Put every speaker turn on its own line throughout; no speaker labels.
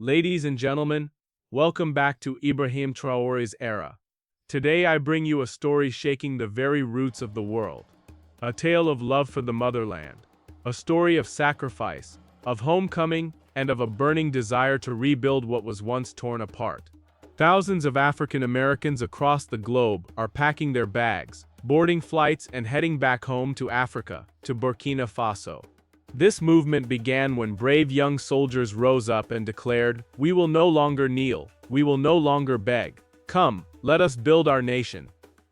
Ladies and gentlemen, welcome back to Ibrahim Traoré's era. Today I bring you a story shaking the very roots of the world. A tale of love for the motherland. A story of sacrifice, of homecoming, and of a burning desire to rebuild what was once torn apart. Thousands of African Americans across the globe are packing their bags, boarding flights and heading back home to Africa, to Burkina Faso. This movement began when brave young soldiers rose up and declared, "We will no longer kneel, we will no longer beg. Come, let us build our nation."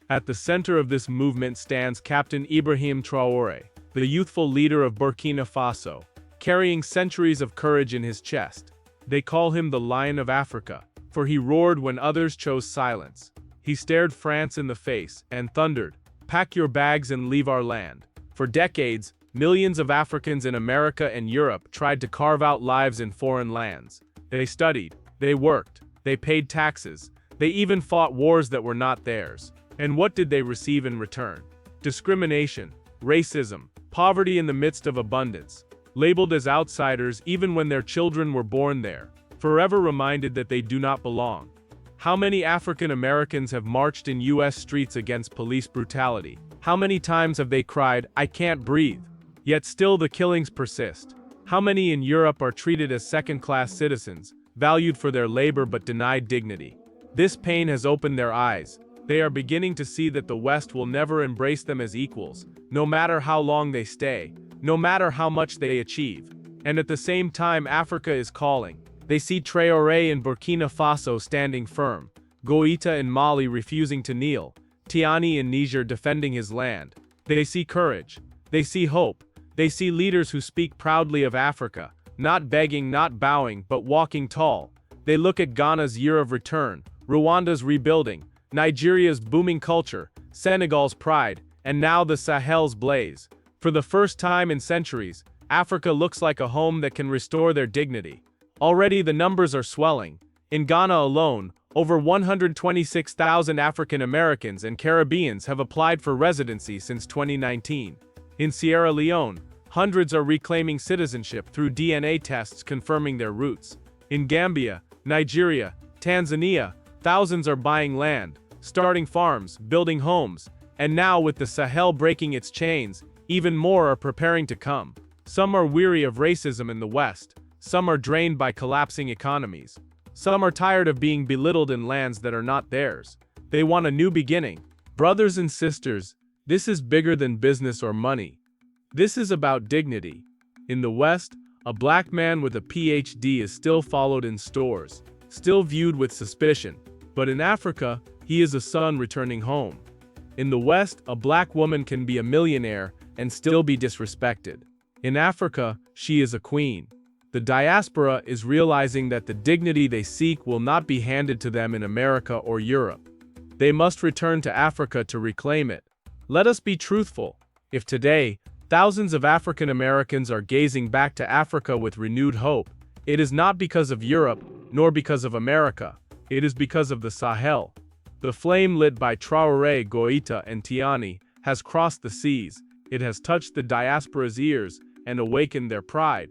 At the center of this movement stands Captain Ibrahim Traoré, the youthful leader of Burkina Faso, carrying centuries of courage in his chest. They call him the Lion of Africa, for he roared when others chose silence. He stared France in the face and thundered, "Pack your bags and leave our land." For decades, millions of Africans in America and Europe tried to carve out lives in foreign lands. They studied, they worked, they paid taxes, they even fought wars that were not theirs. And what did they receive in return? Discrimination, racism, poverty in the midst of abundance. Labeled as outsiders even when their children were born there, forever reminded that they do not belong. How many African Americans have marched in U.S. streets against police brutality? How many times have they cried, "I can't breathe"? Yet still the killings persist. How many in Europe are treated as second-class citizens, valued for their labor but denied dignity? This pain has opened their eyes. They are beginning to see that the West will never embrace them as equals, no matter how long they stay, no matter how much they achieve. And at the same time, Africa is calling. They see Traoré in Burkina Faso standing firm, Goïta in Mali refusing to kneel, Tiani in Niger defending his land. They see courage. They see hope. They see leaders who speak proudly of Africa, not begging, not bowing, but walking tall. They look at Ghana's year of return, Rwanda's rebuilding, Nigeria's booming culture, Senegal's pride, and now the Sahel's blaze. For the first time in centuries, Africa looks like a home that can restore their dignity. Already the numbers are swelling. In Ghana alone, over 126,000 African Americans and Caribbeans have applied for residency since 2019. In Sierra Leone, hundreds are reclaiming citizenship through DNA tests confirming their roots. In Gambia, Nigeria, Tanzania, thousands are buying land, starting farms, building homes, and now with the Sahel breaking its chains, even more are preparing to come. Some are weary of racism in the West. Some are drained by collapsing economies. Some are tired of being belittled in lands that are not theirs. They want a new beginning. Brothers and sisters, this is bigger than business or money. This is about dignity. In the West, a black man with a PhD is still followed in stores, still viewed with suspicion. But in Africa, he is a son returning home. In the West, a black woman can be a millionaire and still be disrespected. In Africa, she is a queen. The diaspora is realizing that the dignity they seek will not be handed to them in America or Europe. They must return to Africa to reclaim it. Let us be truthful. If today, thousands of African Americans are gazing back to Africa with renewed hope, it is not because of Europe, nor because of America. It is because of the Sahel. The flame lit by Traoré, Goïta, and Tiani has crossed the seas. It has touched the diaspora's ears and awakened their pride.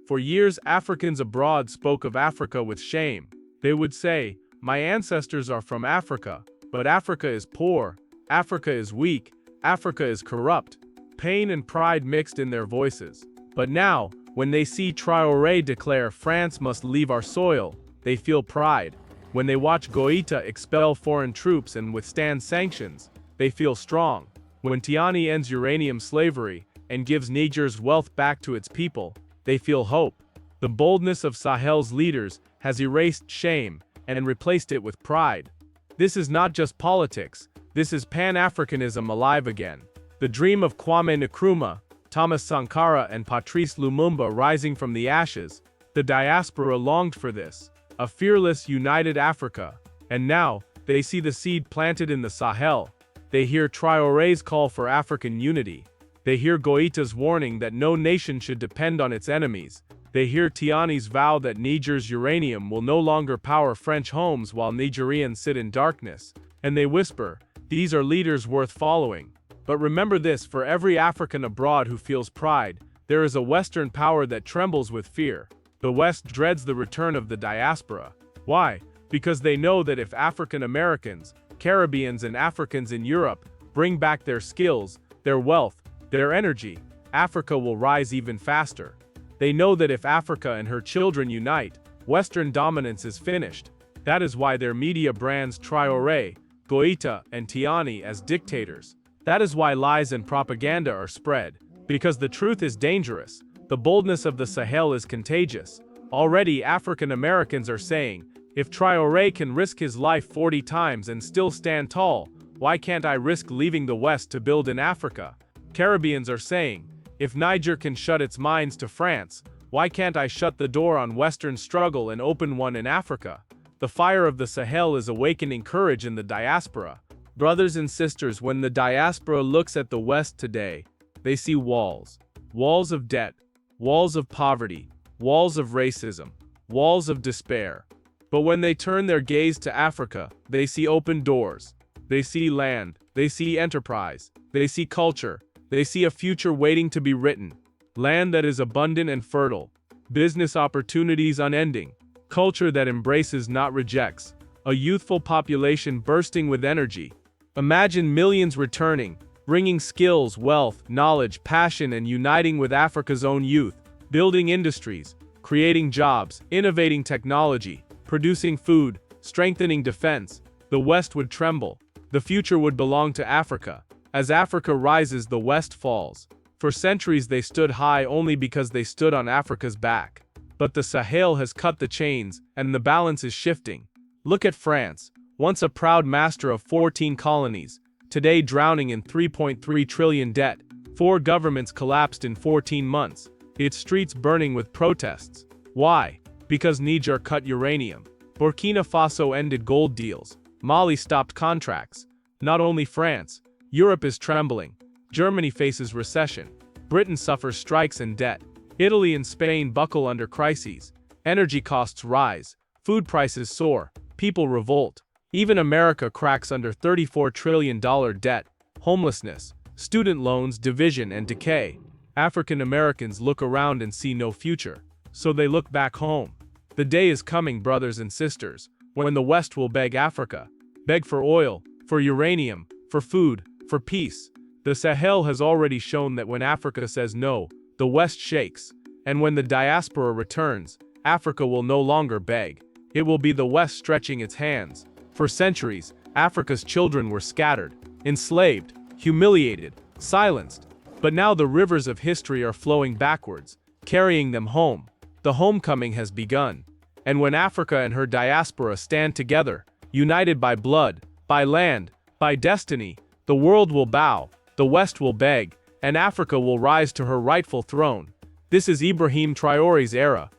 For years, Africans abroad spoke of Africa with shame. They would say, "My ancestors are from Africa, but Africa is poor, Africa is weak, Africa is corrupt." Pain and pride mixed in their voices. But now, when they see Traoré declare France must leave our soil, they feel pride. When they watch Goïta expel foreign troops and withstand sanctions, they feel strong. When Tiani ends uranium slavery and gives Niger's wealth back to its people, they feel hope. The boldness of Sahel's leaders has erased shame and replaced it with pride. This is not just politics, this is Pan-Africanism alive again. The dream of Kwame Nkrumah, Thomas Sankara, and Patrice Lumumba rising from the ashes, the diaspora longed for this, a fearless, united Africa. And now, they see the seed planted in the Sahel. They hear Traoré's call for African unity. They hear Goïta's warning that no nation should depend on its enemies. They hear Tiani's vow that Niger's uranium will no longer power French homes while Nigerians sit in darkness. And they whisper, "These are leaders worth following." But remember this, for every African abroad who feels pride, there is a Western power that trembles with fear. The West dreads the return of the diaspora. Why? Because they know that if African Americans, Caribbeans and Africans in Europe bring back their skills, their wealth, their energy, Africa will rise even faster. They know that if Africa and her children unite, Western dominance is finished. That is why their media brands Traore, Goita, and Tiani as dictators. That is why lies and propaganda are spread. Because the truth is dangerous. The boldness of the Sahel is contagious. Already African Americans are saying, if Traore can risk his life 40 times and still stand tall, why can't I risk leaving the West to build in Africa? Caribbeans are saying, if Niger can shut its minds to France, why can't I shut the door on Western struggle and open one in Africa? The fire of the Sahel is awakening courage in the diaspora. Brothers and sisters, when the diaspora looks at the West today, they see walls. Walls of debt, walls of poverty, walls of racism, walls of despair. But when they turn their gaze to Africa, they see open doors. They see land, they see enterprise, they see culture, they see a future waiting to be written. Land that is abundant and fertile, business opportunities unending, culture that embraces not rejects, a youthful population bursting with energy. Imagine millions returning, bringing skills, wealth, knowledge, passion and uniting with Africa's own youth, building industries, creating jobs, innovating technology, producing food, strengthening defense. The West would tremble. The future would belong to Africa. As Africa rises, the West falls. For centuries they stood high only because they stood on Africa's back. But the Sahel has cut the chains, and the balance is shifting. Look at France, once a proud master of 14 colonies, today drowning in 3.3 trillion debt. 4 governments collapsed in 14 months, its streets burning with protests. Why? Because Niger cut uranium. Burkina Faso ended gold deals. Mali stopped contracts. Not only France, Europe is trembling. Germany faces recession. Britain suffers strikes and debt. Italy and Spain buckle under crises. Energy costs rise. Food prices soar. People revolt. Even America cracks under $34 trillion debt. Homelessness, student loans, division and decay. African Americans look around and see no future. So they look back home. The day is coming, brothers and sisters, when the West will beg Africa. Beg for oil, for uranium, for food, for peace. The Sahel has already shown that when Africa says no, the West shakes. And when the diaspora returns, Africa will no longer beg. It will be the West stretching its hands. For centuries, Africa's children were scattered, enslaved, humiliated, silenced. But now the rivers of history are flowing backwards, carrying them home. The homecoming has begun. And when Africa and her diaspora stand together, united by blood, by land, by destiny, the world will bow, the West will beg, and Africa will rise to her rightful throne. This is Ibrahim Traoré's era.